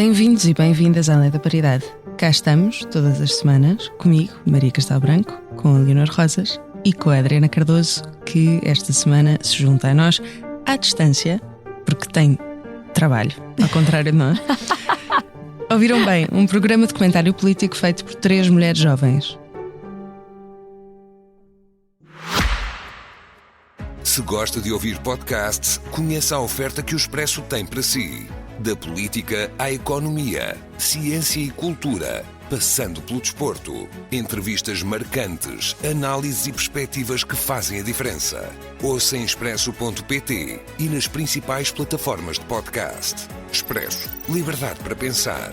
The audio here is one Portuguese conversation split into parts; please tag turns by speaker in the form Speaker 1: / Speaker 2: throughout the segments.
Speaker 1: Bem-vindos e bem-vindas à Lei da Paridade. Cá estamos, todas as semanas, comigo, Maria Castelo Branco, com a Leonor Rosas e com a Adriana Cardoso, que esta semana se junta a nós à distância, porque tem trabalho, ao contrário de nós. Ouviram bem, um programa de comentário político feito por 3 mulheres jovens.
Speaker 2: Se gosta de ouvir podcasts, conheça a oferta que o Expresso tem para si. Da política à economia, ciência e cultura, passando pelo desporto. Entrevistas marcantes, análises e perspectivas que fazem a diferença. Ouça em expresso.pt e nas principais plataformas de podcast. Expresso. Liberdade para pensar.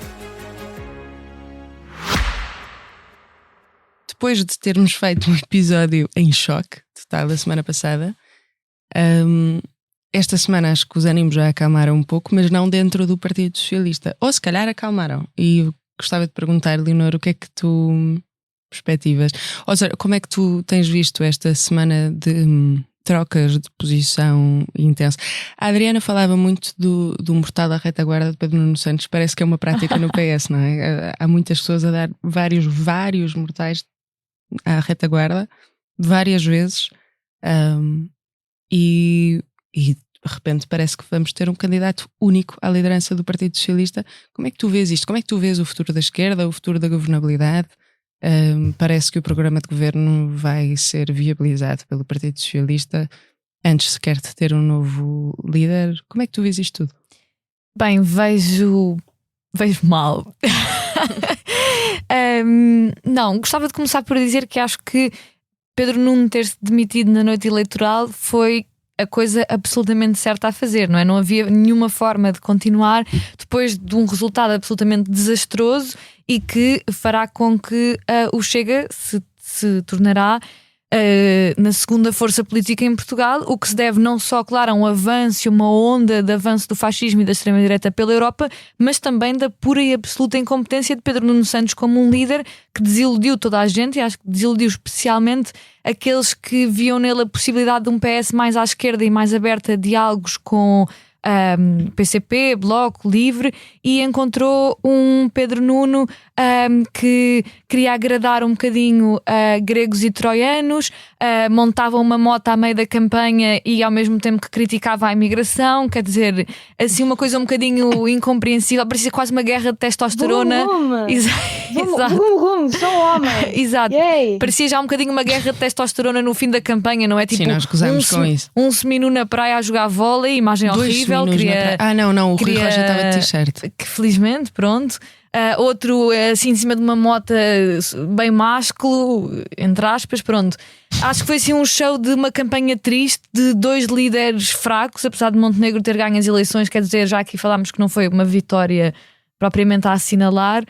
Speaker 1: Depois de termos feito um episódio em choque total da semana passada, esta semana acho que os ânimos já acalmaram um pouco, mas não dentro do Partido Socialista. Ou se calhar acalmaram. E eu gostava de perguntar, Leonor, o que é que tu perspectivas? Ou seja, como é que tu tens visto esta semana de trocas de posição intensa? A Adriana falava muito do mortal à retaguarda de Pedro Nuno Santos. Parece que é uma prática no PS, não é? Há muitas pessoas a dar vários mortais à retaguarda, várias vezes. E de repente parece que vamos ter um candidato único à liderança do Partido Socialista. Como é que tu vês isto? Como é que tu vês o futuro da esquerda, o futuro da governabilidade? Parece que o programa de governo vai ser viabilizado pelo Partido Socialista antes sequer de ter um novo líder. Como é que tu vês isto tudo?
Speaker 3: Bem, vejo mal. Não, gostava de começar por dizer que acho que Pedro Nuno ter-se demitido na noite eleitoral foi a coisa absolutamente certa a fazer, não é? Não havia nenhuma forma de continuar depois de um resultado absolutamente desastroso e que fará com que o Chega se tornará na segunda força política em Portugal, o que se deve não só, claro, a um avanço, uma onda de avanço do fascismo e da extrema-direita pela Europa, mas também da pura e absoluta incompetência de Pedro Nuno Santos como um líder que desiludiu toda a gente e acho que desiludiu especialmente aqueles que viam nele a possibilidade de um PS mais à esquerda e mais aberto a diálogos com PCP, Bloco, Livre, e encontrou um Pedro Nuno que queria agradar um bocadinho gregos e troianos, montava uma moto à meio da campanha e ao mesmo tempo que criticava a imigração, quer dizer, assim uma coisa um bocadinho incompreensível, parecia quase uma guerra de testosterona. Exato.
Speaker 4: Sou homem.
Speaker 3: Exato.
Speaker 4: Yay.
Speaker 3: Parecia já um bocadinho uma guerra de testosterona no fim da campanha, não é? Tipo,
Speaker 1: sim, nós gozamos com isso.
Speaker 3: Um seminu na praia a jogar vôlei, imagem horrível.
Speaker 1: Não, o Rui Rocha estava de t-shirt.
Speaker 3: Que felizmente, pronto. Outro assim em cima de uma moto bem másculo, entre aspas, pronto. Acho que foi assim um show de uma campanha triste de 2 líderes fracos, apesar de Montenegro ter ganho as eleições, quer dizer, já aqui falámos que não foi uma vitória propriamente a assinalar.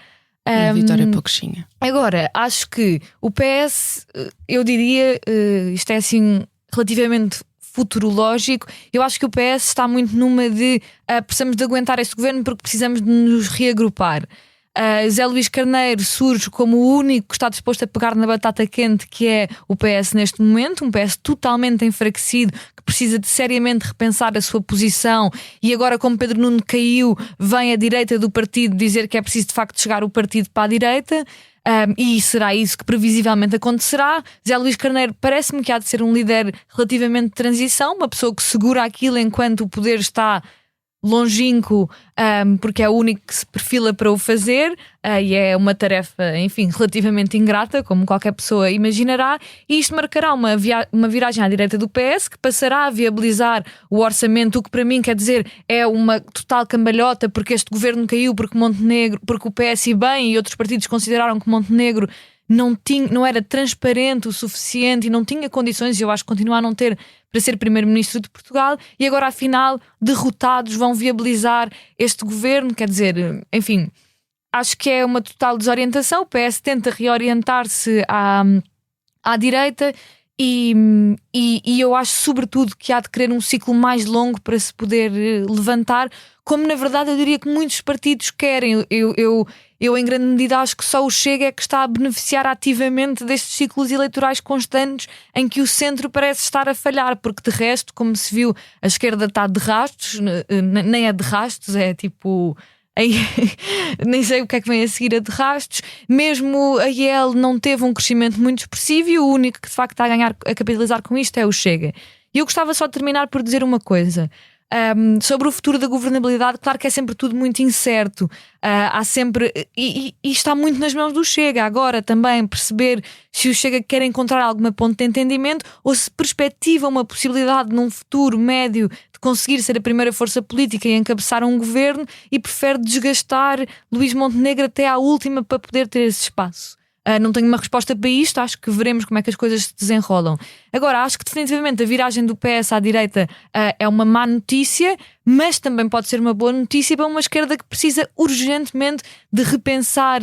Speaker 1: Uma vitória pouquinha.
Speaker 3: Agora, acho que o PS, eu diria, isto é assim relativamente futurológico, eu acho que o PS está muito numa de precisamos de aguentar este governo porque precisamos de nos reagrupar. Zé Luís Carneiro surge como o único que está disposto a pegar na batata quente que é o PS neste momento, um PS totalmente enfraquecido que precisa de seriamente repensar a sua posição, e agora como Pedro Nuno caiu, vem a direita do partido dizer que é preciso de facto chegar o partido para a direita. E será isso que previsivelmente acontecerá. Zé Luís Carneiro parece-me que há de ser um líder relativamente de transição, uma pessoa que segura aquilo enquanto o poder está longínquo, porque é o único que se perfila para o fazer, e é uma tarefa, enfim, relativamente ingrata, como qualquer pessoa imaginará, e isto marcará uma viragem à direita do PS, que passará a viabilizar o orçamento, o que para mim quer dizer é uma total cambalhota, porque este governo caiu, porque o PS e bem, e outros partidos consideraram que Montenegro não era transparente o suficiente e não tinha condições, e eu acho que continua a não ter, para ser primeiro-ministro de Portugal, e agora afinal derrotados vão viabilizar este governo, quer dizer, enfim, acho que é uma total desorientação. O PS tenta reorientar-se à direita e eu acho sobretudo que há de querer um ciclo mais longo para se poder levantar, como na verdade eu diria que muitos partidos querem. Eu em grande medida acho que só o Chega é que está a beneficiar ativamente destes ciclos eleitorais constantes em que o centro parece estar a falhar, porque de resto, como se viu, a esquerda está de rastos, nem é de rastos, é tipo Nem sei o que é que vem a seguir a de rastos. Mesmo a IEL não teve um crescimento muito expressivo e o único que de facto está a capitalizar com isto é o Chega. E eu gostava só de terminar por dizer uma coisa. Sobre o futuro da governabilidade, claro que é sempre tudo muito incerto. Há sempre. E está muito nas mãos do Chega. Agora também perceber se o Chega quer encontrar alguma ponte de entendimento ou se perspectiva uma possibilidade num futuro médio de conseguir ser a primeira força política e encabeçar um governo e prefere desgastar Luís Montenegro até à última para poder ter esse espaço. Não tenho uma resposta para isto, acho que veremos como é que as coisas se desenrolam. Agora, acho que definitivamente a viragem do PS à direita é uma má notícia, mas também pode ser uma boa notícia para uma esquerda que precisa urgentemente de repensar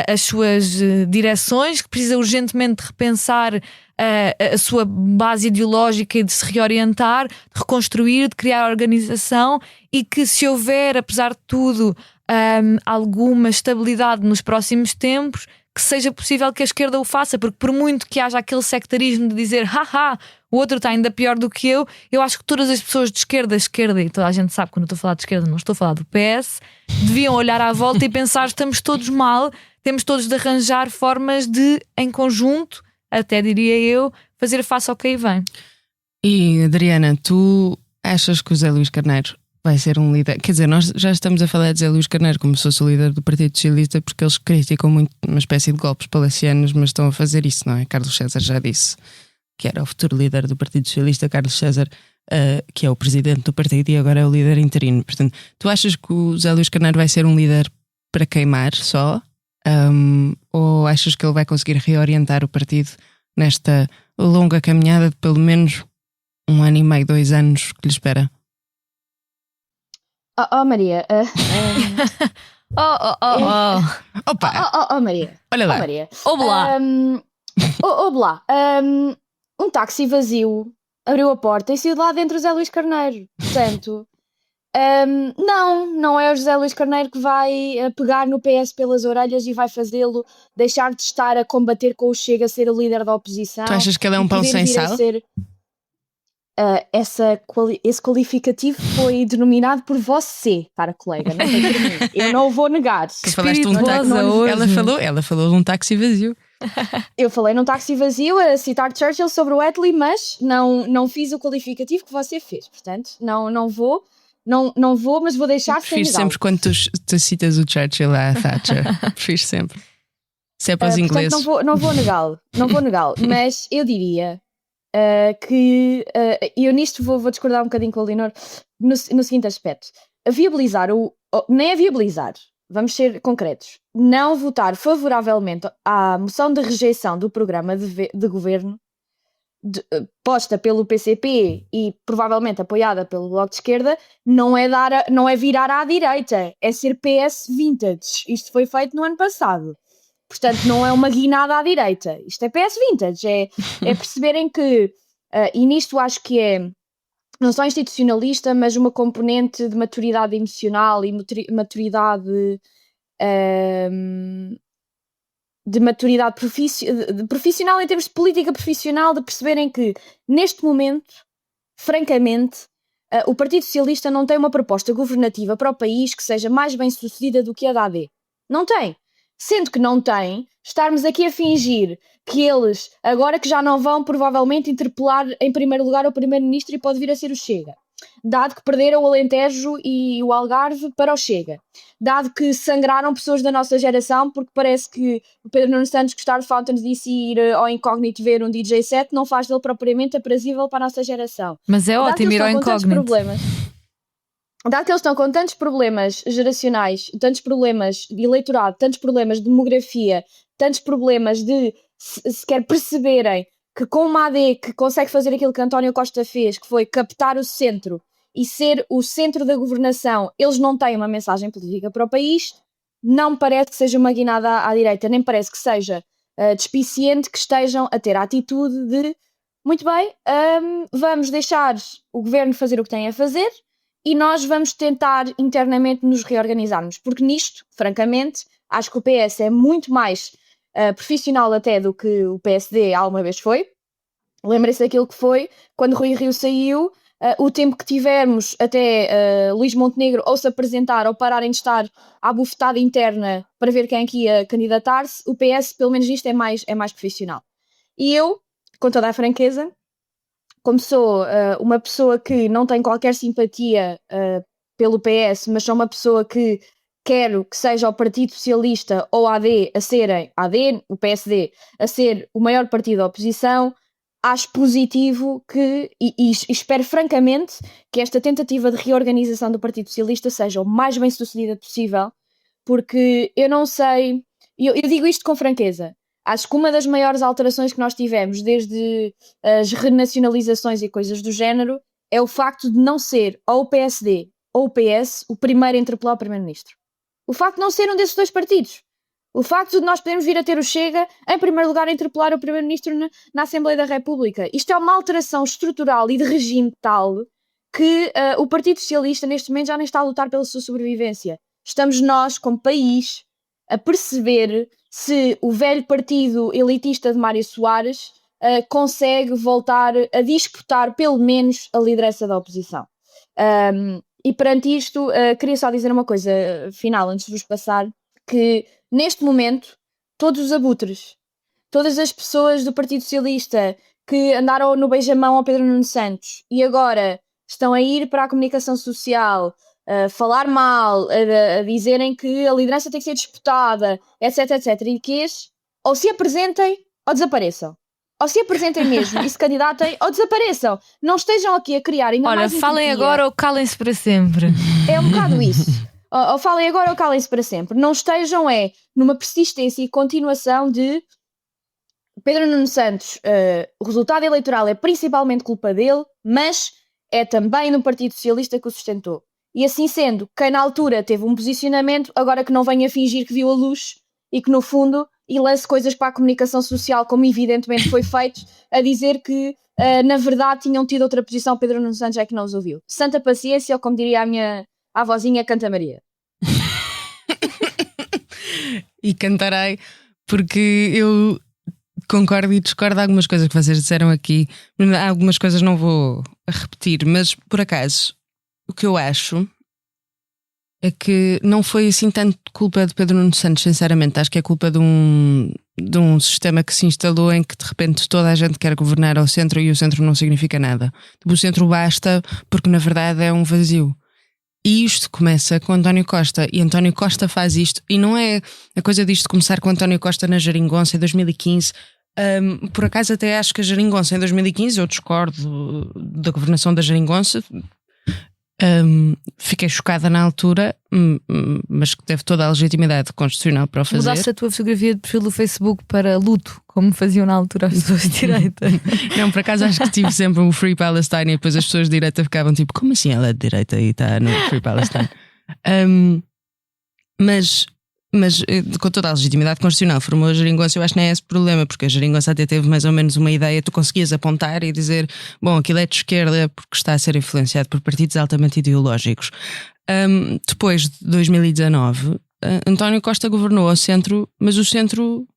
Speaker 3: as suas direções, que precisa urgentemente de repensar a sua base ideológica e de se reorientar, de reconstruir, de criar organização, e que se houver, apesar de tudo, alguma estabilidade nos próximos tempos, que seja possível que a esquerda o faça, porque por muito que haja aquele sectarismo de dizer haha, o outro está ainda pior do que eu acho que todas as pessoas de esquerda, e toda a gente sabe quando eu estou a falar de esquerda, não estou a falar do PS, deviam olhar à volta e pensar: estamos todos mal, temos todos de arranjar formas de, em conjunto, até diria eu, fazer face ao que aí vem.
Speaker 1: E Adriana, tu achas que o Zé Luís Carneiro vai ser um líder? Quer dizer, nós já estamos a falar de Zé Luís Carneiro como se fosse o líder do Partido Socialista, porque eles criticam muito uma espécie de golpes palacianos, mas estão a fazer isso, não é? Carlos César já disse que era o futuro líder do Partido Socialista. Carlos César, que é o presidente do partido e agora é o líder interino. Portanto, tu achas que o Zé Luís Carneiro vai ser um líder para queimar só? Ou achas que ele vai conseguir reorientar o partido nesta longa caminhada de pelo menos 1 ano e meio, 2 anos que lhe espera?
Speaker 4: Maria.
Speaker 1: Opa!
Speaker 4: Maria.
Speaker 1: Olha lá.
Speaker 4: Maria.
Speaker 3: Olá.
Speaker 4: Olá. Um táxi vazio abriu a porta e saiu de lá dentro o José Luís Carneiro. Portanto, não é o José Luís Carneiro que vai pegar no PS pelas orelhas e vai fazê-lo deixar de estar a combater com o Chega a ser o líder da oposição.
Speaker 1: Tu achas que ele é um pão sem sal?
Speaker 4: Esse qualificativo foi denominado por você, cara colega, não foi por mim. Eu não o vou negar.
Speaker 1: Tu falaste de um táxi. Ela falou de um táxi vazio.
Speaker 4: Eu falei num táxi vazio a citar Churchill sobre o Attlee, mas não fiz o qualificativo que você fez. Portanto, não vou, mas vou deixar sem
Speaker 1: negar. Prefiro sempre quando tu citas o Churchill à Thatcher. Prefiro sempre. Se é para os ingleses.
Speaker 4: Portanto, não vou negá-lo, mas eu diria que eu nisto vou discordar um bocadinho com o Leonor no seguinte aspecto. Nem a viabilizar, vamos ser concretos, não votar favoravelmente à moção de rejeição do programa de governo posta pelo PCP e provavelmente apoiada pelo Bloco de Esquerda, não é virar à direita, é ser PS vintage. Isto foi feito no ano passado. Portanto, não é uma guinada à direita. Isto é PS vintage. É perceberem que, e nisto acho que é não só institucionalista, mas uma componente de maturidade emocional e maturidade profissional em termos de política profissional, de perceberem que, neste momento, francamente, o Partido Socialista não tem uma proposta governativa para o país que seja mais bem sucedida do que a da AD. Não tem. Sendo que não tem, estarmos aqui a fingir que eles, agora que já não vão provavelmente interpelar em primeiro lugar o Primeiro-Ministro e pode vir a ser o Chega, dado que perderam o Alentejo e o Algarve para o Chega, dado que sangraram pessoas da nossa geração, porque parece que o Pedro Nuno Santos gostar de Fountains DC e ir ao incógnito ver um DJ set não faz dele propriamente aprazível para a nossa geração.
Speaker 3: Mas é ótimo ir ao incógnito.
Speaker 4: Dado que eles estão com tantos problemas geracionais, tantos problemas de eleitorado, tantos problemas de demografia, tantos problemas de sequer perceberem que com uma AD que consegue fazer aquilo que António Costa fez, que foi captar o centro e ser o centro da governação, eles não têm uma mensagem política para o país, não me parece que seja uma guinada à direita, nem parece que seja despiciente que estejam a ter a atitude de muito bem, vamos deixar o governo fazer o que tem a fazer e nós vamos tentar internamente nos reorganizarmos, porque nisto, francamente, acho que o PS é muito mais profissional até do que o PSD alguma vez foi. Lembrem-se daquilo que foi quando Rui Rio saiu, o tempo que tivermos até Luís Montenegro ou se apresentar ou pararem de estar à bufetada interna para ver quem é que ia candidatar-se, o PS, pelo menos isto, é mais profissional. E eu, com toda a franqueza, como sou uma pessoa que não tem qualquer simpatia pelo PS, mas sou uma pessoa que quero que seja o Partido Socialista ou a AD o PSD, a ser o maior partido da oposição, acho positivo e espero francamente que esta tentativa de reorganização do Partido Socialista seja o mais bem sucedida possível, porque eu não sei, eu digo isto com franqueza, acho que uma das maiores alterações que nós tivemos desde as renacionalizações e coisas do género é o facto de não ser ou o PSD ou o PS o primeiro a interpelar o Primeiro-Ministro. O facto de não ser um desses dois partidos. O facto de nós podermos vir a ter o Chega, em primeiro lugar, a interpelar o Primeiro-Ministro na Assembleia da República. Isto é uma alteração estrutural e de regime tal que o Partido Socialista, neste momento, já nem está a lutar pela sua sobrevivência. Estamos nós, como país, a perceber se o velho partido elitista de Mário Soares consegue voltar a disputar, pelo menos, a liderança da oposição. E perante isto, queria só dizer uma coisa final, antes de vos passar, que neste momento, todos os abutres, todas as pessoas do Partido Socialista que andaram no beijamão ao Pedro Nuno Santos e agora estão a ir para a comunicação social, a falar mal, a dizerem que a liderança tem que ser disputada, etc, etc, e que ou se apresentem ou desapareçam. Ou se apresentem mesmo e se candidatem ou desapareçam. Não estejam aqui a criar ainda mais
Speaker 3: entropia. Falem agora ou calem-se para sempre.
Speaker 4: É um bocado isso. Ou falem agora ou calem-se para sempre. Não estejam numa persistência e continuação de Pedro Nuno Santos. O resultado eleitoral é principalmente culpa dele, mas é também no Partido Socialista que o sustentou. E assim sendo, quem na altura teve um posicionamento, agora que não venha fingir que viu a luz e que no fundo e lance coisas para a comunicação social, como evidentemente foi feito, a dizer que na verdade tinham tido outra posição, Pedro Nuno Santos é que não os ouviu. Santa paciência, ou como diria a minha avózinha, canta Maria.
Speaker 1: E cantarei, porque eu concordo e discordo de algumas coisas que vocês disseram aqui. Algumas coisas não vou repetir, mas por acaso o que eu acho é que não foi assim tanto culpa de Pedro Nuno Santos, sinceramente. Acho que é culpa de um sistema que se instalou em que de repente toda a gente quer governar ao centro e o centro não significa nada. O centro basta porque na verdade é um vazio. E isto começa com António Costa. E António Costa faz isto. E não é a coisa disto começar com António Costa na Geringonça em 2015. Por acaso até acho que a Geringonça em 2015, eu discordo da governação da Geringonça. Fiquei chocada na altura, mas que teve toda a legitimidade constitucional para o fazer.
Speaker 3: Mudaste a tua fotografia de perfil do Facebook para luto, como faziam na altura as pessoas de direita.
Speaker 1: Não, por acaso acho que tive sempre um Free Palestine e depois as pessoas de direita ficavam tipo, como assim ela é de direita e está no Free Palestine? Mas com toda a legitimidade constitucional formou a Geringonça. Eu acho que não é esse o problema, porque a Geringonça até teve mais ou menos uma ideia. Tu conseguias apontar e dizer, bom, aquilo é de esquerda porque está a ser influenciado por partidos altamente ideológicos. Depois de 2019 António Costa governou ao centro, mas o centro,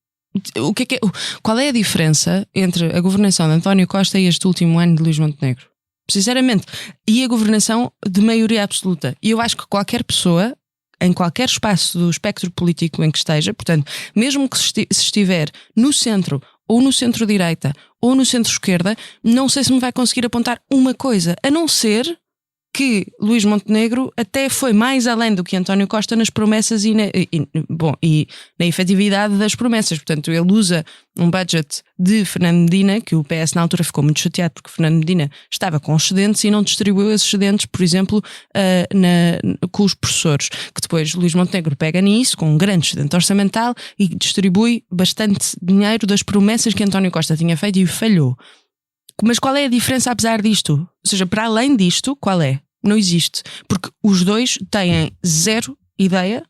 Speaker 1: qual é a diferença entre a governação de António Costa e este último ano de Luís Montenegro? Sinceramente, e a governação de maioria absoluta. E eu acho que qualquer pessoa em qualquer espaço do espectro político em que esteja, portanto, mesmo que se estiver no centro, ou no centro-direita, ou no centro-esquerda, não sei se me vai conseguir apontar uma coisa, a não ser que Luís Montenegro até foi mais além do que António Costa nas promessas e na efetividade das promessas. Portanto, ele usa um budget de Fernando Medina, que o PS na altura ficou muito chateado porque Fernando Medina estava com excedentes e não distribuiu esses excedentes, por exemplo, com os professores, que depois Luís Montenegro pega nisso, com um grande excedente orçamental, e distribui bastante dinheiro das promessas que António Costa tinha feito e falhou. Mas qual é a diferença apesar disto? Ou seja, para além disto, qual é? Não existe. Porque os dois têm zero ideia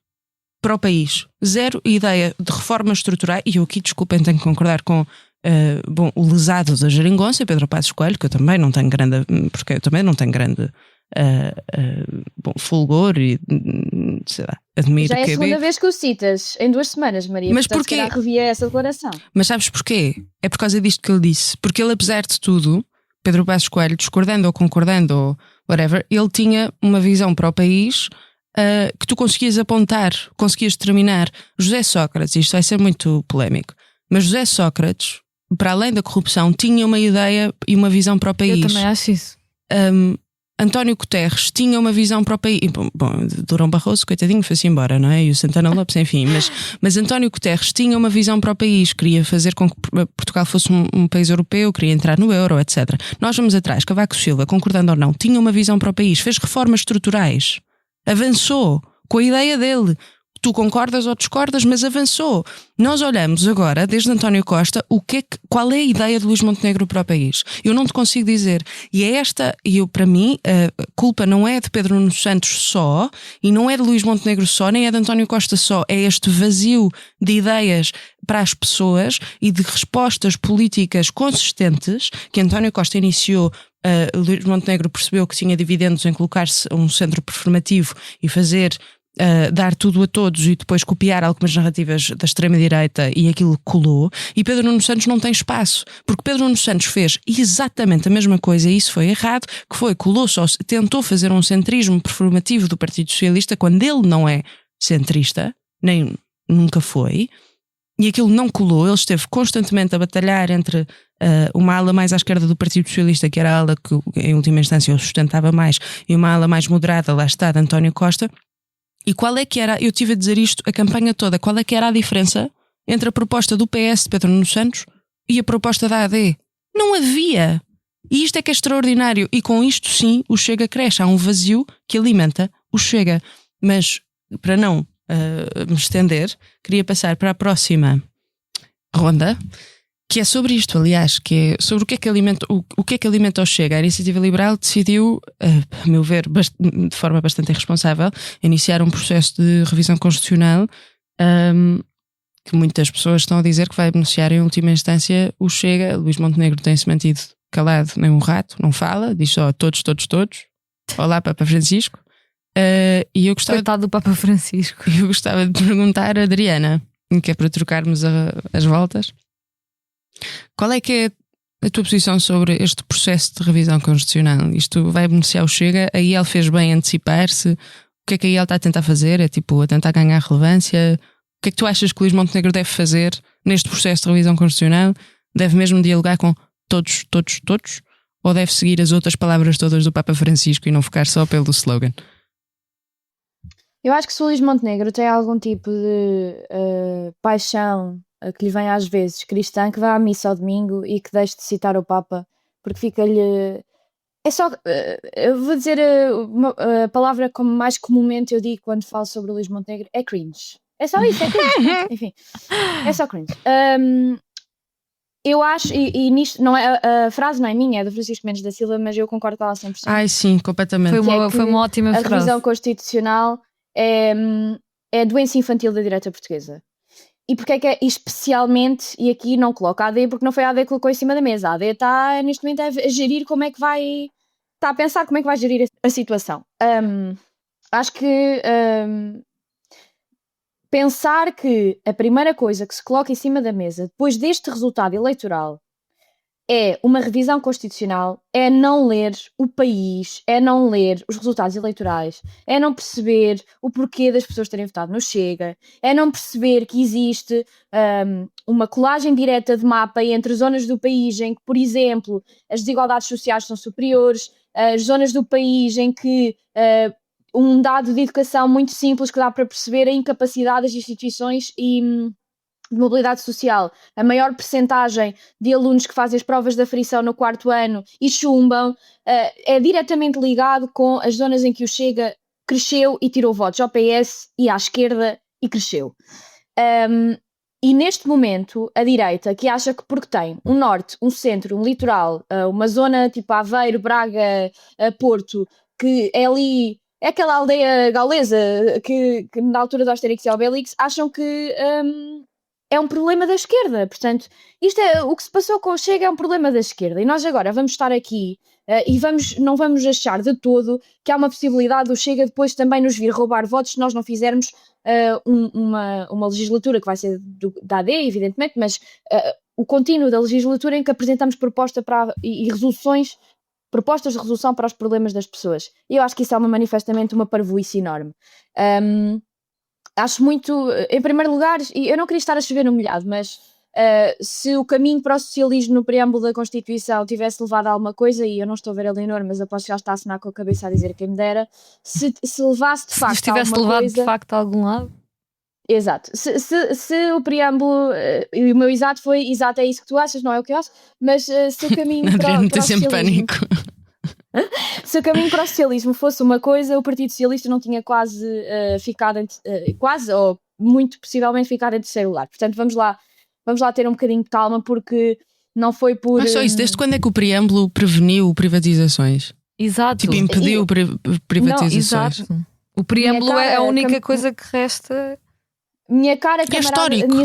Speaker 1: para o país. Zero ideia de reforma estrutural. E eu aqui, desculpem, tenho que concordar com o lesado da Geringonça, Pedro Passos Coelho, que eu também não tenho grande... Porque eu também não tenho grande fulgor e, sei lá, admiro.
Speaker 4: Já é a segunda vez que o citas em 2 semanas, Maria.
Speaker 1: Mas
Speaker 4: portanto,
Speaker 1: porquê?
Speaker 4: Revia essa declaração.
Speaker 1: Mas sabes porquê? É por causa disto que ele disse. Porque ele, apesar de tudo, Pedro Passos Coelho, discordando ou concordando ou whatever, ele tinha uma visão para o país que tu conseguias apontar, conseguias determinar. José Sócrates, isto vai ser muito polémico, mas José Sócrates, para além da corrupção, tinha uma ideia e uma visão para o país.
Speaker 3: Eu também acho isso.
Speaker 1: António Guterres tinha uma visão para o país. Bom, Durão Barroso, coitadinho, foi-se embora, não é? E o Santana Lopes, enfim. Mas António Guterres tinha uma visão para o país. Queria fazer com que Portugal fosse um país europeu, queria entrar no euro, etc. Nós vamos atrás. Cavaco Silva, concordando ou não, tinha uma visão para o país. Fez reformas estruturais. Avançou com a ideia dele. Tu concordas ou discordas, mas avançou. Nós olhamos agora, desde António Costa, qual é a ideia de Luís Montenegro para o país? Eu não te consigo dizer. E é esta, para mim, a culpa não é de Pedro Nuno Santos só, e não é de Luís Montenegro só, nem é de António Costa só. É este vazio de ideias para as pessoas e de respostas políticas consistentes que António Costa iniciou. Luís Montenegro percebeu que tinha dividendos em colocar-se um centro performativo e fazer... dar tudo a todos e depois copiar algumas narrativas da extrema-direita, e aquilo colou. E Pedro Nuno Santos não tem espaço, porque Pedro Nuno Santos fez exatamente a mesma coisa e isso foi errado, que foi, tentou fazer um centrismo performativo do Partido Socialista quando ele não é centrista, nem nunca foi, e aquilo não colou. Ele esteve constantemente a batalhar entre uma ala mais à esquerda do Partido Socialista, que era a ala que em última instância o sustentava mais, e uma ala mais moderada, lá está, de António Costa. E qual é que era, eu tive a dizer isto a campanha toda, qual é que era a diferença entre a proposta do PS de Pedro Nuno Santos e a proposta da AD? Não havia. E isto é que é extraordinário. E com isto sim o Chega cresce. Há um vazio que alimenta o Chega. Mas para não me estender, queria passar para a próxima ronda, que é sobre isto, aliás, que é sobre o que é que alimenta o Chega. A Iniciativa Liberal decidiu, a meu ver, de forma bastante irresponsável, iniciar um processo de revisão constitucional que muitas pessoas estão a dizer que vai beneficiar em última instância o Chega. Luís Montenegro tem-se mantido calado, nem um rato, não fala, diz só todos. Olá, Papa Francisco. E eu gostava
Speaker 3: Coitado do Papa Francisco.
Speaker 1: Eu gostava de perguntar a Adriana, que é para trocarmos as voltas. Qual é que é a tua posição sobre este processo de revisão constitucional? Isto vai beneficiar o Chega? A IEL fez bem em antecipar-se? O que é que a IEL está a tentar fazer? É tipo a tentar ganhar relevância? O que é que tu achas que o Luís Montenegro deve fazer neste processo de revisão constitucional? Deve mesmo dialogar com todos? Ou deve seguir as outras palavras todas do Papa Francisco e não focar só pelo slogan?
Speaker 4: Eu acho que se o Luís Montenegro tem algum tipo de paixão que lhe vem às vezes cristã, que vá à missa ao domingo e que deixe de citar o Papa, porque fica-lhe... É só... eu vou dizer a palavra como mais comumente eu digo quando falo sobre o Luís Montenegro, é cringe. É só isso, é cringe. Enfim, é só cringe. Eu acho, e nisto, não é, a frase não é minha, é do Francisco Mendes da Silva, mas eu concordo com ela 100%.
Speaker 1: Ai sim, completamente.
Speaker 3: Foi uma ótima frase.
Speaker 4: A revisão constitucional é a doença infantil da direita portuguesa. E porque é que é especialmente, e aqui não coloco a AD porque não foi a AD que colocou em cima da mesa, a AD está neste momento a gerir como é que vai, está a pensar como é que vai gerir a situação. Acho que pensar que a primeira coisa que se coloca em cima da mesa depois deste resultado eleitoral é uma revisão constitucional, é não ler o país, é não ler os resultados eleitorais, é não perceber o porquê das pessoas terem votado no Chega, é não perceber que existe uma colagem direta de mapa entre zonas do país em que, por exemplo, as desigualdades sociais são superiores, as zonas do país em que um dado de educação muito simples que dá para perceber a incapacidade das instituições e de mobilidade social, a maior percentagem de alunos que fazem as provas de aferição no 4º ano e chumbam, é diretamente ligado com as zonas em que o Chega cresceu e tirou votos ao PS e à esquerda e cresceu. E neste momento, a direita, que acha que porque tem um norte, um centro, um litoral, uma zona tipo Aveiro, Braga, Porto, que é ali, é aquela aldeia gaulesa que na altura do Asterix e Obelix, acham que é um problema da esquerda. Portanto, isto é o que se passou com o Chega, é um problema da esquerda. E nós agora vamos estar aqui e não vamos achar de todo que há uma possibilidade do Chega depois também nos vir roubar votos se nós não fizermos uma legislatura que vai ser da AD, evidentemente, mas o contínuo da legislatura em que apresentamos propostas de resolução para os problemas das pessoas. E eu acho que isso é manifestamente uma parvoíce enorme. Acho muito, em primeiro lugar, e eu não queria estar a chover no molhado, mas se o caminho para o socialismo no preâmbulo da Constituição tivesse levado a alguma coisa, e eu não estou a ver a Leonor, mas aposto que já está a assinar com a cabeça a dizer quem me dera, se levasse de facto a alguma
Speaker 3: levado
Speaker 4: coisa...
Speaker 3: de facto a algum lado.
Speaker 4: Exato. Se o preâmbulo, e o meu exato foi, exato, é isso que tu achas, não é o que eu acho, mas se o caminho para o socialismo... Se o caminho para o socialismo fosse uma coisa, o Partido Socialista não tinha quase ficado, quase ou muito possivelmente ficado em terceiro lugar. Portanto, vamos lá ter um bocadinho de calma, porque não foi por...
Speaker 1: Mas só isso, desde quando é que o preâmbulo preveniu privatizações?
Speaker 3: Exato.
Speaker 1: Tipo, impediu privatizações.
Speaker 3: Não, exato. O preâmbulo é a única coisa que resta...
Speaker 4: Minhas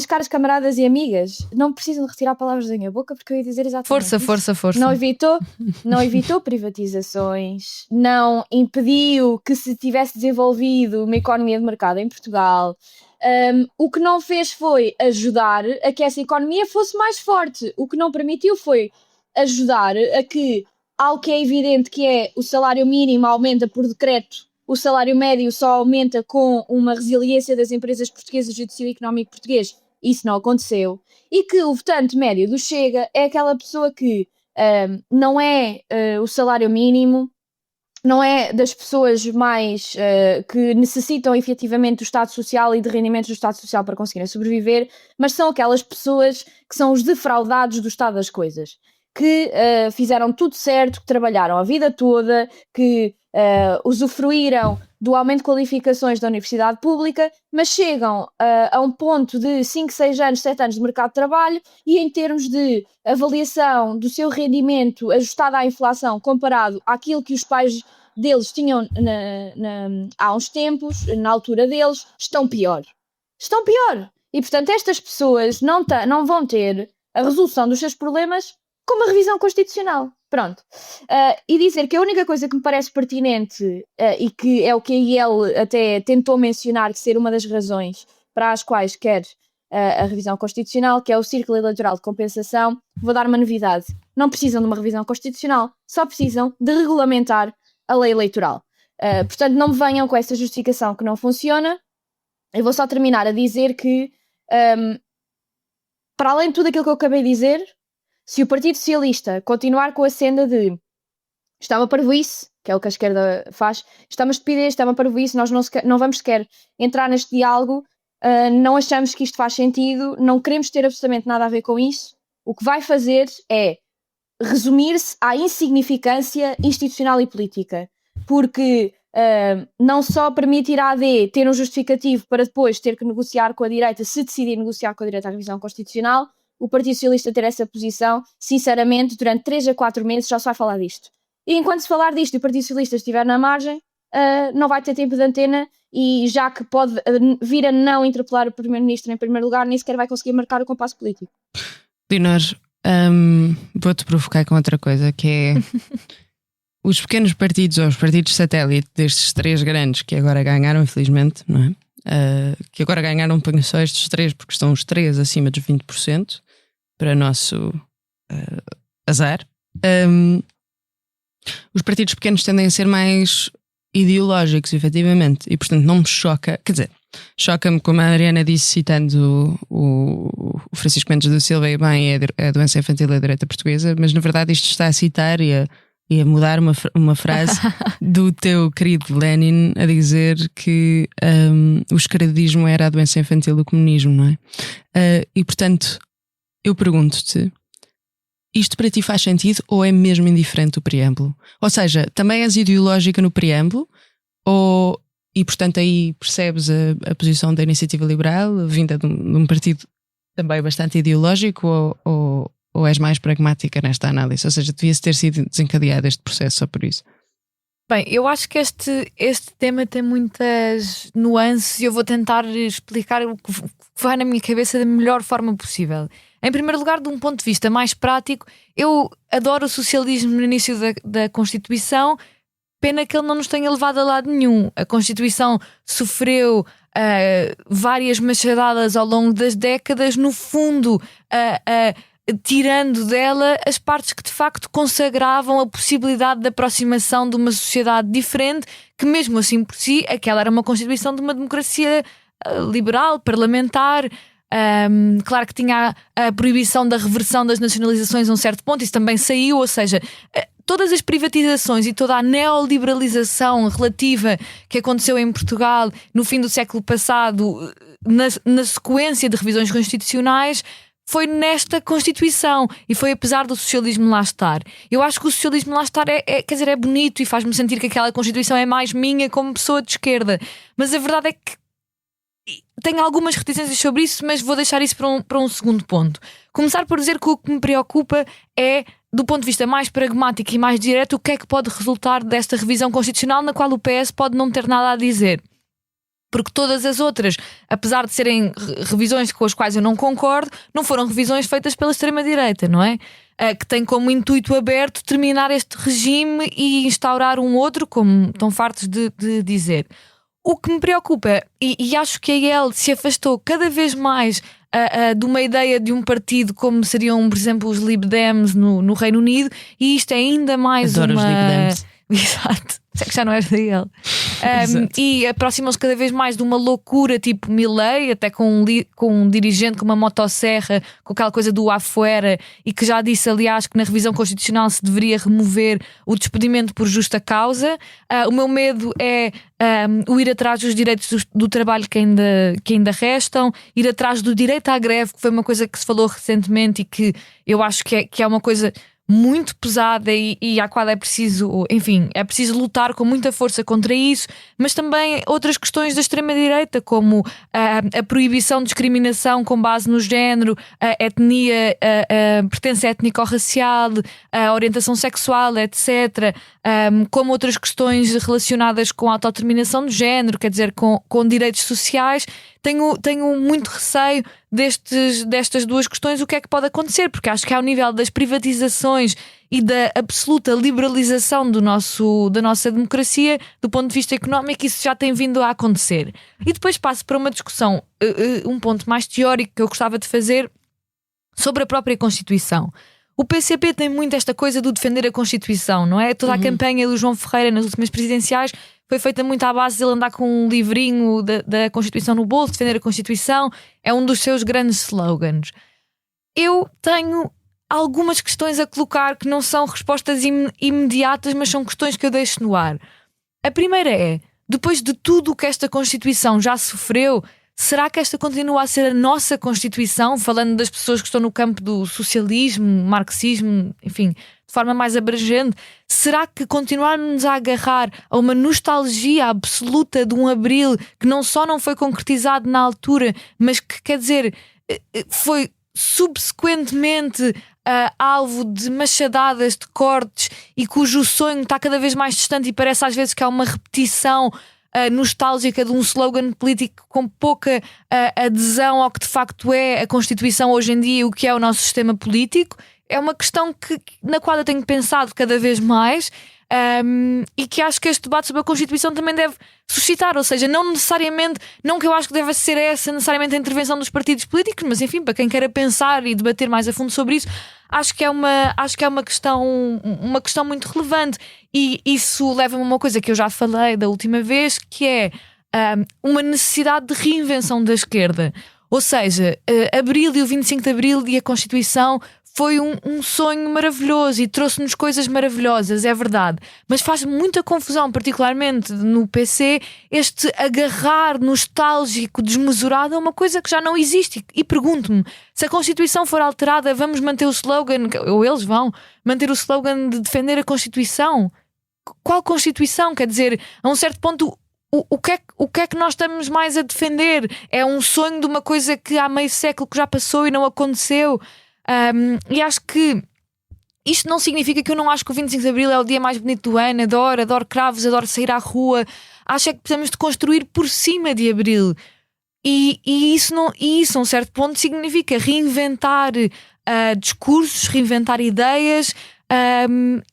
Speaker 4: caras camaradas e amigas, não precisam de retirar palavras da minha boca, porque eu ia dizer exatamente
Speaker 3: Força.
Speaker 4: Não evitou privatizações, não impediu que se tivesse desenvolvido uma economia de mercado em Portugal. O que não fez foi ajudar a que essa economia fosse mais forte. O que não permitiu foi ajudar a que, algo que é evidente, que é o salário mínimo aumenta por decreto, o salário médio só aumenta com uma resiliência das empresas portuguesas e do tecido económico português. Isso não aconteceu. E que o votante médio do Chega é aquela pessoa que não é o salário mínimo, não é das pessoas mais que necessitam efetivamente do Estado Social e de rendimentos do Estado Social para conseguirem sobreviver, mas são aquelas pessoas que são os defraudados do estado das coisas, que fizeram tudo certo, que trabalharam a vida toda, que usufruíram do aumento de qualificações da universidade pública, mas chegam a um ponto de 5, 6 anos, 7 anos de mercado de trabalho, e em termos de avaliação do seu rendimento ajustado à inflação comparado àquilo que os pais deles tinham há uns tempos, na altura deles, estão pior. E portanto estas pessoas não vão ter a resolução dos seus problemas com uma revisão constitucional. Pronto. E dizer que a única coisa que me parece pertinente, e que é o que a IEL até tentou mencionar, que ser uma das razões para as quais quer a revisão constitucional, que é o círculo eleitoral de compensação, vou dar uma novidade. Não precisam de uma revisão constitucional, só precisam de regulamentar a lei eleitoral. Portanto, não me venham com essa justificação que não funciona. Eu vou só terminar a dizer que, para além de tudo aquilo que eu acabei de dizer, se o Partido Socialista continuar com a senda de isto é uma parvoíce, que é o que a esquerda faz, isto é uma estupidez, isto é uma parvoíce, nós não vamos sequer entrar neste diálogo, não achamos que isto faz sentido, não queremos ter absolutamente nada a ver com isso, o que vai fazer é resumir-se à insignificância institucional e política, porque não só permitirá a AD ter um justificativo para depois ter que negociar com a direita, se decidir negociar com a direita a revisão constitucional. O Partido Socialista ter essa posição, sinceramente, durante 3 a 4 meses já se vai falar disto. E enquanto se falar disto e o Partido Socialista estiver na margem, não vai ter tempo de antena, e já que pode vir a não interpelar o Primeiro-Ministro em primeiro lugar, nem sequer vai conseguir marcar o compasso político.
Speaker 1: Leonor, vou-te provocar com outra coisa, que é os pequenos partidos, ou os partidos satélite destes 3 grandes que agora ganharam, infelizmente, não é? Que agora ganharam só estes 3 porque estão os 3 acima dos 20%, para nosso azar. Os partidos pequenos tendem a ser mais ideológicos, efetivamente, e portanto não me choca, quer dizer, choca-me, como a Mariana disse, citando o Francisco Mendes da Silva, e bem, é a doença infantil da direita portuguesa, mas na verdade isto está a citar e a mudar uma frase do teu querido Lenin, a dizer que o esquerdismo era a doença infantil do comunismo, não é? E portanto, eu pergunto-te, isto para ti faz sentido ou é mesmo indiferente o preâmbulo? Ou seja, também és ideológica no preâmbulo e portanto aí percebes a posição da Iniciativa Liberal, vinda de um partido também bastante ideológico, ou és mais pragmática nesta análise? Ou seja, devia-se ter sido desencadeado este processo só por isso?
Speaker 3: Bem, eu acho que este tema tem muitas nuances e eu vou tentar explicar o que vai na minha cabeça da melhor forma possível. Em primeiro lugar, de um ponto de vista mais prático, eu adoro o socialismo no início da Constituição, pena que ele não nos tenha levado a lado nenhum. A Constituição sofreu várias machadadas ao longo das décadas, no fundo tirando dela as partes que de facto consagravam a possibilidade de aproximação de uma sociedade diferente, que mesmo assim por si, aquela era uma constituição de uma democracia liberal, parlamentar. Claro que tinha a proibição da reversão das nacionalizações a um certo ponto, isso também saiu, ou seja, todas as privatizações e toda a neoliberalização relativa que aconteceu em Portugal no fim do século passado, na sequência de revisões constitucionais, foi nesta Constituição e foi apesar do socialismo lá estar. Eu acho que o socialismo lá estar quer dizer, é bonito e faz-me sentir que aquela Constituição é mais minha como pessoa de esquerda, mas a verdade é que tenho algumas reticências sobre isso, mas vou deixar isso para um segundo ponto. Começar por dizer que o que me preocupa é, do ponto de vista mais pragmático e mais direto, o que é que pode resultar desta revisão constitucional na qual o PS pode não ter nada a dizer. Porque todas as outras, apesar de serem revisões com as quais eu não concordo, não foram revisões feitas pela extrema-direita, não é? Que tem como intuito aberto terminar este regime e instaurar um outro, como estão fartos de dizer. O que me preocupa, e acho que a IEL se afastou cada vez mais de uma ideia de um partido como seriam, por exemplo, os Lib Dems no Reino Unido, e isto é ainda mais
Speaker 1: Adoro os Lib Dems.
Speaker 3: Exato, é que já não és da IEL. E aproximam-se cada vez mais de uma loucura tipo Milei, até com um dirigente com uma motosserra, com aquela coisa do afuera, e que já disse, aliás, que na revisão constitucional se deveria remover o despedimento por justa causa. O meu medo é o ir atrás dos direitos do trabalho que ainda restam, ir atrás do direito à greve, que foi uma coisa que se falou recentemente e que eu acho que é uma coisa muito pesada e à qual é preciso lutar com muita força contra isso, mas também outras questões da extrema-direita, como a proibição de discriminação com base no género, a etnia, a pertença étnico-racial, a orientação sexual, etc., como outras questões relacionadas com a autodeterminação de género, quer dizer, com direitos sociais. Tenho muito receio destas duas questões, o que é que pode acontecer, porque acho que ao nível das privatizações e da absoluta liberalização da nossa democracia, do ponto de vista económico, isso já tem vindo a acontecer. E depois passo para uma discussão, um ponto mais teórico que eu gostava de fazer sobre a própria Constituição. O PCP tem muito esta coisa do defender a Constituição, não é? Toda a campanha do João Ferreira nas últimas presidenciais foi feita muito à base de ele andar com um livrinho da Constituição no bolso, defender a Constituição, é um dos seus grandes slogans. Eu tenho algumas questões a colocar que não são respostas imediatas, mas são questões que eu deixo no ar. A primeira é, depois de tudo o que esta Constituição já sofreu, será que esta continua a ser a nossa Constituição, falando das pessoas que estão no campo do socialismo, marxismo, enfim, de forma mais abrangente? Será que continuarmos a agarrar a uma nostalgia absoluta de um Abril que não só não foi concretizado na altura, mas que, quer dizer, foi subsequentemente alvo de machadadas, de cortes, e cujo sonho está cada vez mais distante e parece às vezes que há uma repetição nostálgica de um slogan político com pouca adesão ao que de facto é a Constituição hoje em dia e o que é o nosso sistema político? É uma questão na qual eu tenho pensado cada vez mais, e que acho que este debate sobre a Constituição também deve suscitar, ou seja, não que eu acho que deve ser essa necessariamente a intervenção dos partidos políticos, mas enfim, para quem queira pensar e debater mais a fundo sobre isso, acho que é uma questão muito relevante, e isso leva-me a uma coisa que eu já falei da última vez, que é uma necessidade de reinvenção da esquerda. Ou seja, Abril e o 25 de Abril e a Constituição foi um sonho maravilhoso e trouxe-nos coisas maravilhosas, é verdade, mas faz muita confusão, particularmente no PC, este agarrar nostálgico desmesurado a uma coisa que já não existe. E pergunto-me, se a Constituição for alterada, vamos manter o slogan, ou eles vão manter o slogan de defender a Constituição? Qual Constituição? Quer dizer, a um certo ponto, o que é que nós estamos mais a defender? É um sonho de uma coisa que há meio século que já passou e não aconteceu. E acho que isto não significa que eu não acho que o 25 de Abril é o dia mais bonito do ano. Adoro cravos, adoro sair à rua. Acho é que precisamos de construir por cima de Abril, e isso a um certo ponto significa reinventar discursos, reinventar ideias,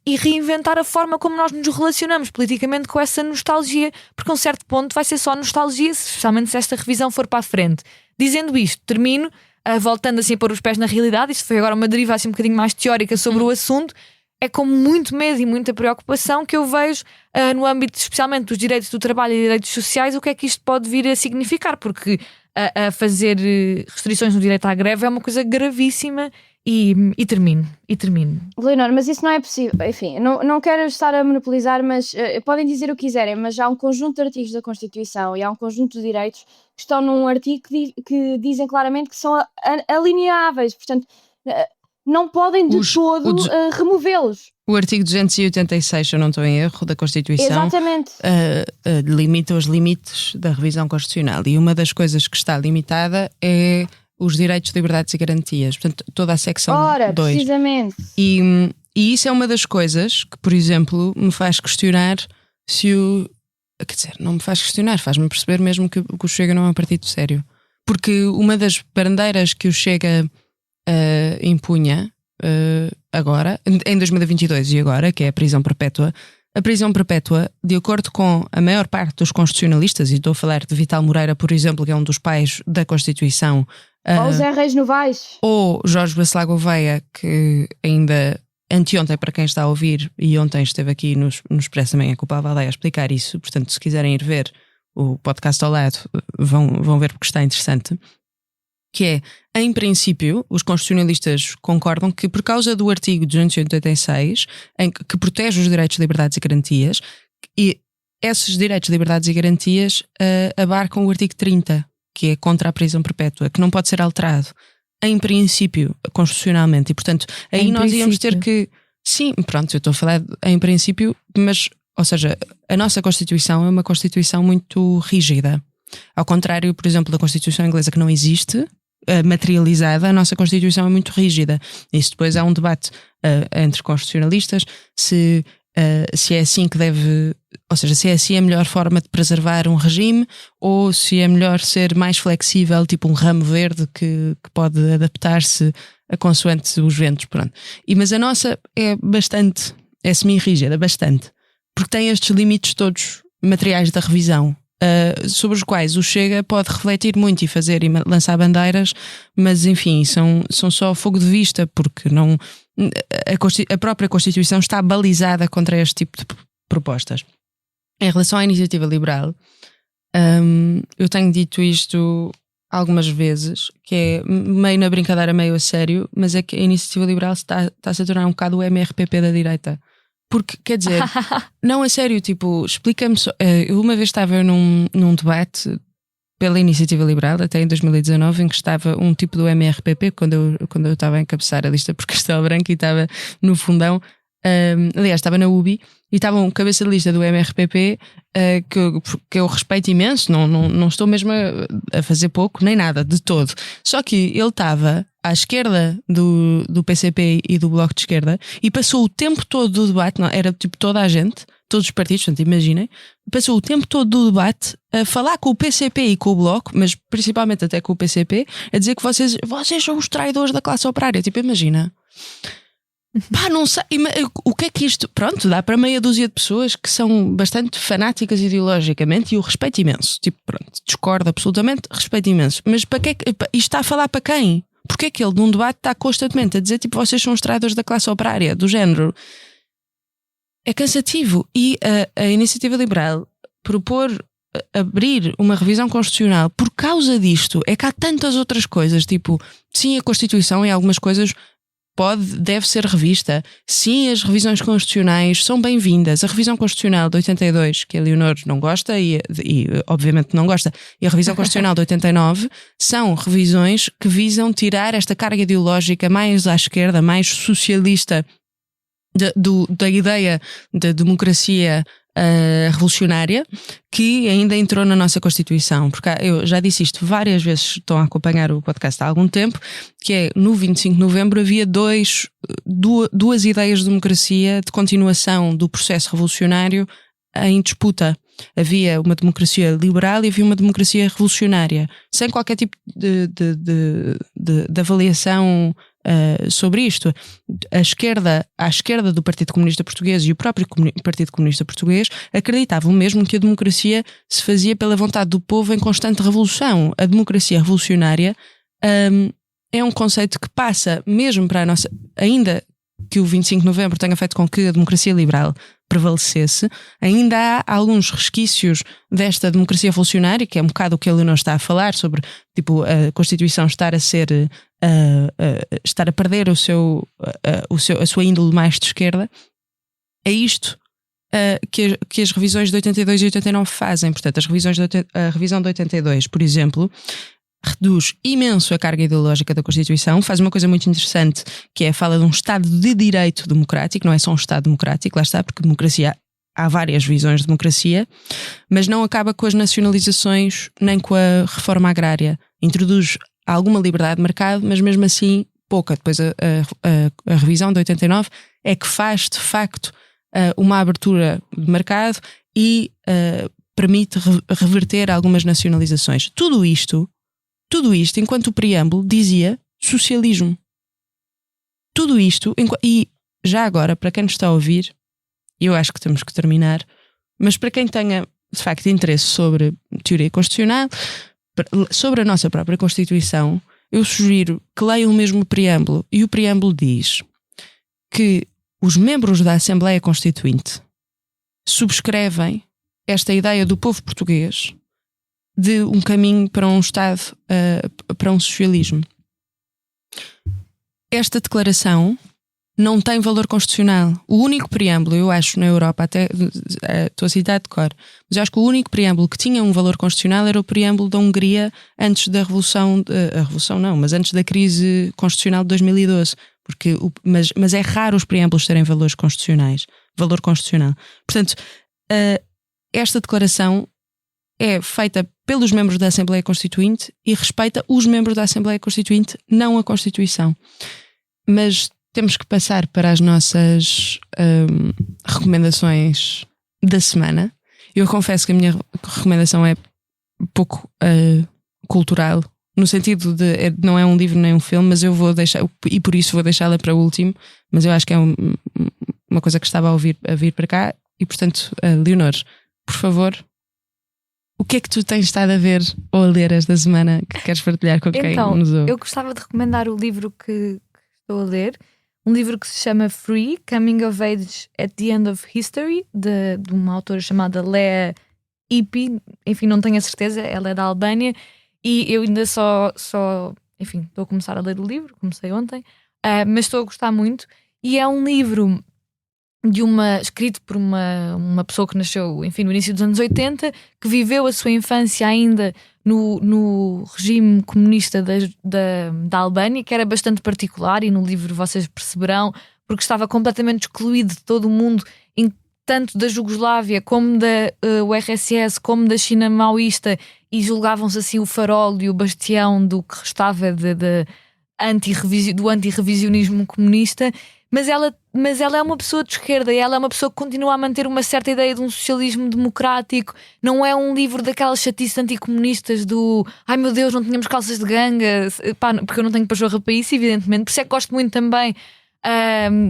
Speaker 3: e reinventar a forma como nós nos relacionamos politicamente com essa nostalgia, porque a um certo ponto vai ser só nostalgia, especialmente se esta revisão for para a frente. Dizendo isto, termino voltando assim a pôr os pés na realidade, isto foi agora uma deriva assim um bocadinho mais teórica sobre o assunto, é com muito medo e muita preocupação que eu vejo no âmbito especialmente dos direitos do trabalho e direitos sociais o que é que isto pode vir a significar, porque a fazer restrições no direito à greve é uma coisa gravíssima. E termino.
Speaker 4: Leonor, mas isso não é possível. Enfim, não quero estar a monopolizar, mas podem dizer o que quiserem, mas há um conjunto de artigos da Constituição e há um conjunto de direitos que estão num artigo que dizem claramente que são alineáveis, portanto, não podem de todo removê-los.
Speaker 1: O artigo 286, se eu não estou em erro, da Constituição,
Speaker 4: exatamente,
Speaker 1: limita os limites da revisão constitucional, e uma das coisas que está limitada é os direitos, liberdades e garantias, portanto toda a secção 2.
Speaker 4: Precisamente.
Speaker 1: E isso é uma das coisas que, por exemplo, me faz questionar se o... Quer dizer, não me faz questionar, faz-me perceber mesmo que o Chega não é um partido sério. Porque uma das bandeiras que o Chega impunha agora, em 2022 e agora, que é a prisão perpétua, de acordo com a maior parte dos constitucionalistas, e estou a falar de Vital Moreira, por exemplo, que é um dos pais da Constituição,
Speaker 4: ou Zé Reis Novaes,
Speaker 1: ou Jorge Bacelar Gouveia, que ainda anteontem, para quem está a ouvir, e ontem esteve aqui no Expresso também a Culpa Aldeia a explicar isso, portanto se quiserem ir ver o podcast ao lado, vão ver porque está interessante, que é, em princípio, os constitucionalistas concordam que por causa do artigo 286, que protege os direitos, liberdades e garantias, e esses direitos, liberdades e garantias abarcam o artigo 30, que é contra a prisão perpétua, que não pode ser alterado, em princípio, constitucionalmente. E, portanto, aí nós íamos ter que... Sim, pronto, eu estou a falar em princípio, mas, ou seja, a nossa Constituição é uma Constituição muito rígida. Ao contrário, por exemplo, da Constituição inglesa, que não existe, materializada, a nossa Constituição é muito rígida. Isso depois há um debate entre constitucionalistas se é assim que deve, ou seja, se é assim a melhor forma de preservar um regime, ou se é melhor ser mais flexível, tipo um ramo verde que pode adaptar-se a consoante os ventos, pronto. Mas a nossa é semi-rígida, bastante, porque tem estes limites todos materiais da revisão, sobre os quais o Chega pode refletir muito e fazer e lançar bandeiras, mas enfim, são só fogo de vista, porque não... A própria Constituição está balizada contra este tipo de propostas. Em relação à iniciativa liberal, eu tenho dito isto algumas vezes, que é meio na brincadeira, meio a sério, mas é que a iniciativa liberal está-se a tornar um bocado o MRPP da direita. Porque, quer dizer, não a sério, tipo, explica-me só. Eu uma vez estava num debate pela iniciativa liberal, até em 2019, em que estava um tipo do MRPP, quando eu estava a encabeçar a lista por Castelo Branco e estava no fundão, aliás, estava na UBI, e estava um cabeça de lista do MRPP que eu respeito imenso, não estou mesmo a fazer pouco, nem nada, de todo. Só que ele estava à esquerda do PCP e do Bloco de Esquerda e passou o tempo todo do debate, não, era tipo toda a gente, todos os partidos, portanto, imaginem, passou o tempo todo do debate a falar com o PCP e com o Bloco, mas principalmente até com o PCP, a dizer que vocês são os traidores da classe operária. Tipo, imagina. Pá, não sei, o que é que isto... Pronto, dá para meia dúzia de pessoas que são bastante fanáticas ideologicamente e eu respeito imenso. Tipo, pronto, discordo absolutamente, respeito imenso. Mas para que é que... Isto está a falar para quem? Porque é que ele num debate está constantemente a dizer tipo, vocês são os traidores da classe operária, do género? É cansativo. E a iniciativa liberal propor abrir uma revisão constitucional por causa disto, é que há tantas outras coisas, tipo, sim, a Constituição e algumas coisas deve ser revista. Sim, as revisões constitucionais são bem-vindas. A revisão constitucional de 82, que a Leonor não gosta e obviamente não gosta, e a revisão constitucional de 89 são revisões que visam tirar esta carga ideológica mais à esquerda, mais socialista da ideia da democracia revolucionária, que ainda entrou na nossa Constituição, porque eu já disse isto várias vezes, estão a acompanhar o podcast há algum tempo, que é no 25 de novembro havia duas ideias de democracia de continuação do processo revolucionário em disputa. Havia uma democracia liberal e havia uma democracia revolucionária, sem qualquer tipo de avaliação sobre isto. À esquerda do Partido Comunista Português e o próprio Partido Comunista Português acreditavam mesmo que a democracia se fazia pela vontade do povo em constante revolução. A democracia revolucionária é um conceito que passa mesmo para a nossa... Ainda que o 25 de novembro tenha feito com que a democracia liberal prevalecesse, ainda há alguns resquícios desta democracia revolucionária, que é um bocado o que a Leonor está a falar, sobre tipo, a Constituição estar a ser... estar a perder a sua índole mais de esquerda. É isto que as revisões de 82 e 89 fazem. Portanto, a revisão de 82, por exemplo, reduz imenso a carga ideológica da Constituição, faz uma coisa muito interessante, que é fala de um Estado de Direito democrático, não é só um Estado democrático, lá está, porque democracia, há várias visões de democracia, mas não acaba com as nacionalizações nem com a reforma agrária. Introduz alguma liberdade de mercado, mas mesmo assim pouca. Depois a revisão de 89 é que faz de facto uma abertura de mercado e permite reverter algumas nacionalizações. Tudo isto enquanto o preâmbulo dizia socialismo. Tudo isto, e já agora, para quem nos está a ouvir, eu acho que temos que terminar, mas para quem tenha de facto interesse sobre teoria constitucional, sobre a nossa própria Constituição, eu sugiro que leiam mesmo o preâmbulo. E o preâmbulo diz que os membros da Assembleia Constituinte subscrevem esta ideia do povo português de um caminho para um Estado, para um socialismo. Esta declaração não tem valor constitucional. O único preâmbulo, eu acho, na Europa, até estou a citar de cor, mas eu acho que o único preâmbulo que tinha um valor constitucional era o preâmbulo da Hungria antes da antes da crise constitucional de 2012. Mas é raro os preâmbulos terem valor constitucional. Portanto, esta declaração é feita pelos membros da Assembleia Constituinte e respeita os membros da Assembleia Constituinte, não a Constituição. Mas temos que passar para as nossas recomendações da semana. Eu confesso que a minha recomendação é pouco cultural, no sentido de não é um livro nem um filme, mas eu vou deixar, e por isso vou deixá-la para o último, mas eu acho que é uma coisa que estava a vir para cá, e portanto, Leonor, por favor, o que é que tu tens estado a ver ou a ler esta semana que queres partilhar com quem nos ouve?
Speaker 3: Eu gostava de recomendar o livro que estou a ler, um livro que se chama Free, Coming of Age at the End of History, de uma autora chamada Lea Ypi, enfim, não tenho a certeza, ela é da Albânia, e eu ainda enfim, estou a começar a ler o livro, comecei ontem, mas estou a gostar muito, e é um livro escrito por uma pessoa que nasceu, enfim, no início dos anos 80, que viveu a sua infância ainda no regime comunista da Albânia, que era bastante particular, e no livro vocês perceberão, porque estava completamente excluído de todo o mundo, tanto da Jugoslávia como da URSS, como da China maoísta, e julgavam-se assim o farol e o bastião do que restava do antirrevisionismo comunista. Mas ela é uma pessoa de esquerda, e ela é uma pessoa que continua a manter uma certa ideia de um socialismo democrático. Não é um livro daquelas chatices anticomunistas do ai meu Deus, não tínhamos calças de ganga, porque eu não tenho pachorra para isso, evidentemente. Por isso é que gosto muito também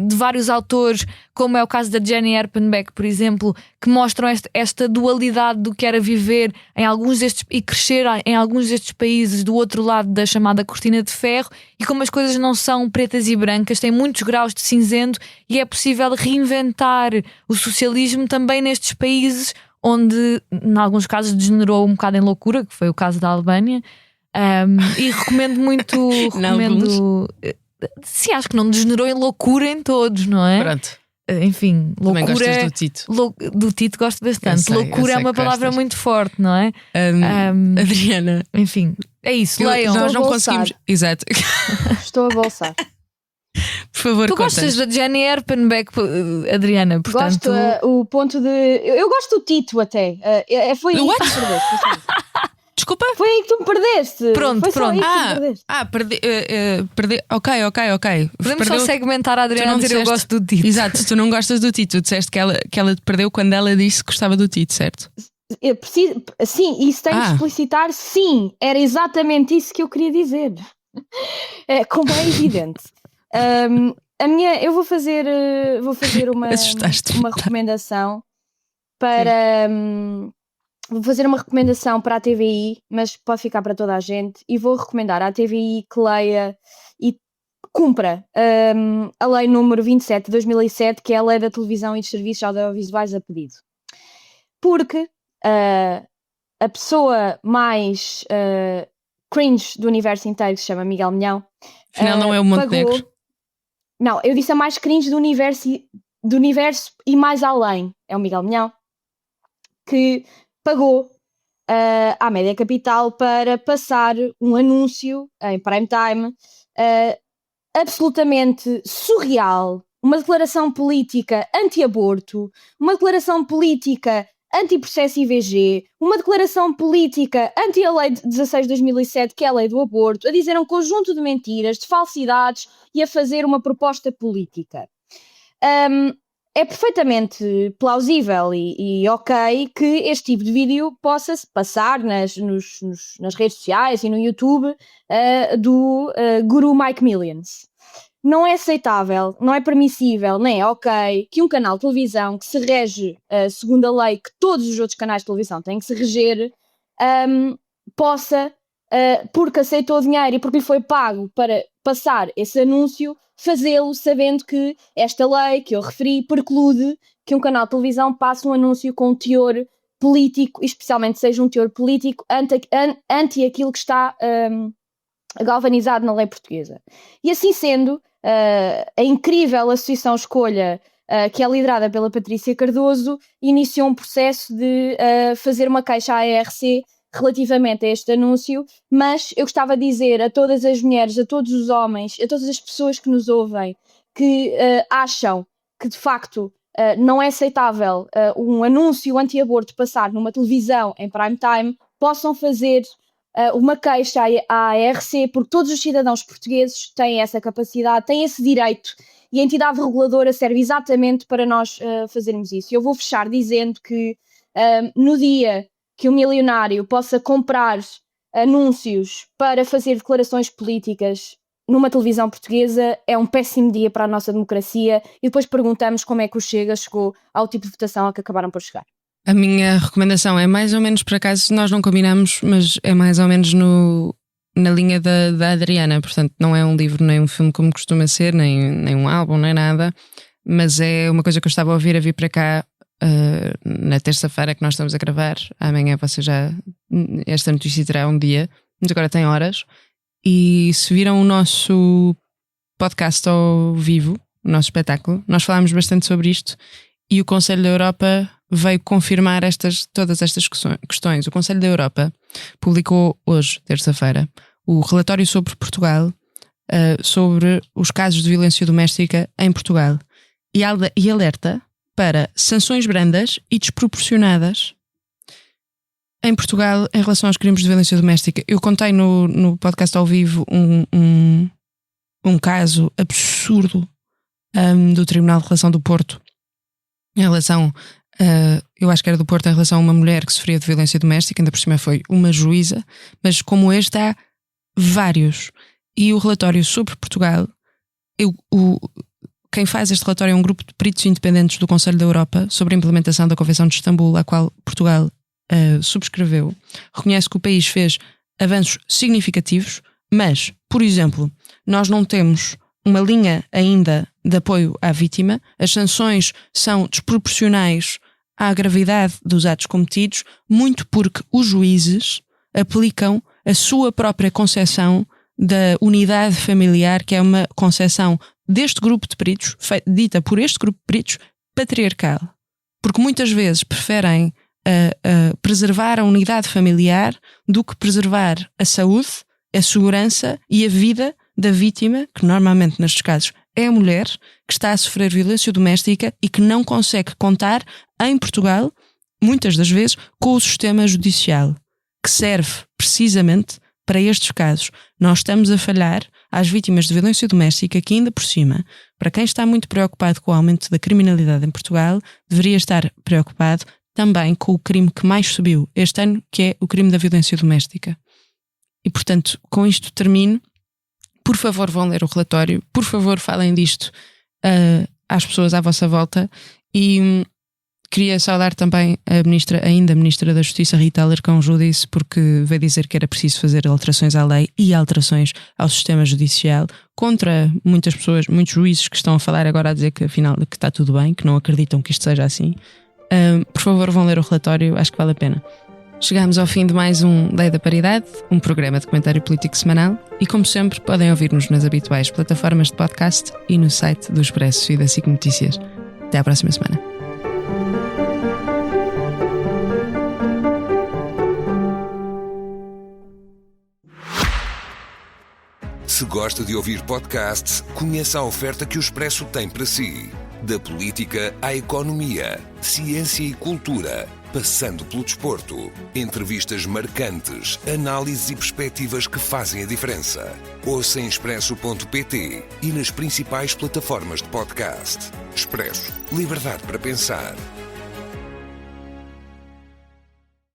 Speaker 3: de vários autores, como é o caso da Jenny Erpenbeck, por exemplo, que mostram esta dualidade do que era viver em alguns destes e crescer em alguns destes países do outro lado da chamada cortina de ferro, e como as coisas não são pretas e brancas, têm muitos graus de cinzento, e é possível reinventar o socialismo também nestes países onde, em alguns casos, degenerou um bocado em loucura, que foi o caso da Albânia. E recomendo muito. Sim, acho que não degenerou em loucura em todos, não é?
Speaker 1: Pronto.
Speaker 3: Enfim,
Speaker 1: também
Speaker 3: loucura.
Speaker 1: Gostas do Tito?
Speaker 3: Do Tito gosto bastante. Loucura é uma palavra muito forte, não é?
Speaker 1: Adriana.
Speaker 3: Enfim, é isso. Leiam.
Speaker 1: Nós não conseguimos. Exato.
Speaker 4: Estou a bolsar.
Speaker 1: Por favor,
Speaker 3: tu gostas da Jenny Erpenbeck, Adriana? Portanto...
Speaker 4: Gosto o ponto de. Eu gosto do Tito até. Foi aí que tu me perdeste.
Speaker 1: Desculpa?
Speaker 4: Foi aí que tu me perdeste.
Speaker 3: Pronto.
Speaker 4: Aí que tu me perdeste.
Speaker 1: Perdi. Ok.
Speaker 3: Podemos só segmentar a Adriana a dizer eu gosto do Tito.
Speaker 1: Exato, tu não gostas do Tito. Tu disseste que ela te perdeu quando ela disse que gostava do Tito, certo?
Speaker 4: Sim, isso tem de explicitar. Sim, era exatamente isso que eu queria dizer. Como é evidente. Eu vou fazer uma recomendação para vou fazer uma recomendação para a TVI, mas pode ficar para toda a gente, e vou recomendar à TVI que leia e cumpra a lei número 27 de 2007, que é a lei da televisão e dos serviços audiovisuais a pedido. Porque a pessoa mais cringe do universo inteiro, que se chama Miguel Milhão,
Speaker 1: Afinal não é o Montenegro.
Speaker 4: Não, eu disse a mais cringe do universo e mais além, é o Miguel Milhão, que pagou à Média Capital para passar um anúncio em prime time absolutamente surreal, uma declaração política anti-aborto, uma declaração política anti-processo IVG, uma declaração política anti a lei 16 de 2007, que é a lei do aborto, a dizer um conjunto de mentiras, de falsidades e a fazer uma proposta política. É perfeitamente plausível e ok que este tipo de vídeo possa se passar nas redes sociais e no YouTube do guru Mike Millions. Não é aceitável, não é permissível, nem é ok que um canal de televisão que se rege segundo a lei que todos os outros canais de televisão têm que se reger, possa, porque aceitou dinheiro e porque lhe foi pago para passar esse anúncio, fazê-lo sabendo que esta lei que eu referi preclude que um canal de televisão passe um anúncio com um teor político, especialmente seja um teor político anti aquilo que está galvanizado na lei portuguesa. E assim sendo, a incrível Associação Escolha, que é liderada pela Patrícia Cardoso, iniciou um processo de fazer uma queixa à ARC relativamente a este anúncio, mas eu gostava de dizer a todas as mulheres, a todos os homens, a todas as pessoas que nos ouvem, que acham que de facto não é aceitável um anúncio anti-aborto passar numa televisão em prime time, possam fazer uma queixa à ARC, porque todos os cidadãos portugueses têm essa capacidade, têm esse direito, e a entidade reguladora serve exatamente para nós fazermos isso. Eu vou fechar dizendo que no dia que um milionário possa comprar anúncios para fazer declarações políticas numa televisão portuguesa, é um péssimo dia para a nossa democracia, e depois perguntamos como é que o Chega chegou ao tipo de votação a que acabaram por chegar.
Speaker 1: A minha recomendação é mais ou menos, por acaso nós não combinamos, mas é mais ou menos na linha da Adriana. Portanto, não é um livro nem um filme como costuma ser, nem um álbum, nem nada, mas é uma coisa que eu estava a ouvir a vir para cá na terça-feira que nós estamos a gravar. Amanhã esta notícia terá um dia, mas agora tem horas. E se viram o nosso podcast ao vivo, o nosso espetáculo, nós falámos bastante sobre isto, e o Conselho da Europa veio confirmar todas estas questões. O Conselho da Europa publicou hoje, terça-feira, o relatório sobre Portugal, sobre os casos de violência doméstica em Portugal, e alerta para sanções brandas e desproporcionadas em Portugal em relação aos crimes de violência doméstica. Eu contei no podcast ao vivo um caso absurdo do Tribunal de Relação do Porto, em relação, eu acho que era do Porto, em relação a uma mulher que sofria de violência doméstica, ainda por cima foi uma juíza, mas como este há vários. E o relatório sobre Portugal, quem faz este relatório é um grupo de peritos independentes do Conselho da Europa sobre a implementação da Convenção de Istambul, a qual Portugal subscreveu. Reconhece que o país fez avanços significativos, mas, por exemplo, nós não temos uma linha ainda de apoio à vítima, as sanções são desproporcionais à gravidade dos atos cometidos, muito porque os juízes aplicam a sua própria concepção da unidade familiar, que é uma concepção deste grupo de peritos, dita por este grupo de peritos, patriarcal. Porque muitas vezes preferem preservar a unidade familiar do que preservar a saúde, a segurança e a vida da vítima, que normalmente nestes casos é a mulher que está a sofrer violência doméstica e que não consegue contar em Portugal, muitas das vezes, com o sistema judicial, que serve precisamente para estes casos. Nós estamos a falhar às vítimas de violência doméstica, que ainda por cima, para quem está muito preocupado com o aumento da criminalidade em Portugal, deveria estar preocupado também com o crime que mais subiu este ano, que é o crime da violência doméstica. E portanto, com isto termino. Por favor, vão ler o relatório, por favor, falem disto às pessoas à vossa volta, e Queria saudar também ainda Ministra da Justiça, Rita Alarcão Judice, porque veio dizer que era preciso fazer alterações à lei e alterações ao sistema judicial contra muitas pessoas, muitos juízes que estão a falar agora a dizer que afinal que está tudo bem, que não acreditam que isto seja assim. Por favor, vão ler o relatório, acho que vale a pena. Chegamos ao fim de mais um Lei da Paridade, um programa de comentário político semanal e, como sempre, podem ouvir-nos nas habituais plataformas de podcast e no site do Expresso e da SIC Notícias. Até à próxima semana.
Speaker 2: Se gosta de ouvir podcasts, conheça a oferta que o Expresso tem para si. Da política à economia, ciência e cultura, passando pelo desporto. Entrevistas marcantes, análises e perspectivas que fazem a diferença. Ouça em expresso.pt e nas principais plataformas de podcast. Expresso. Liberdade para pensar.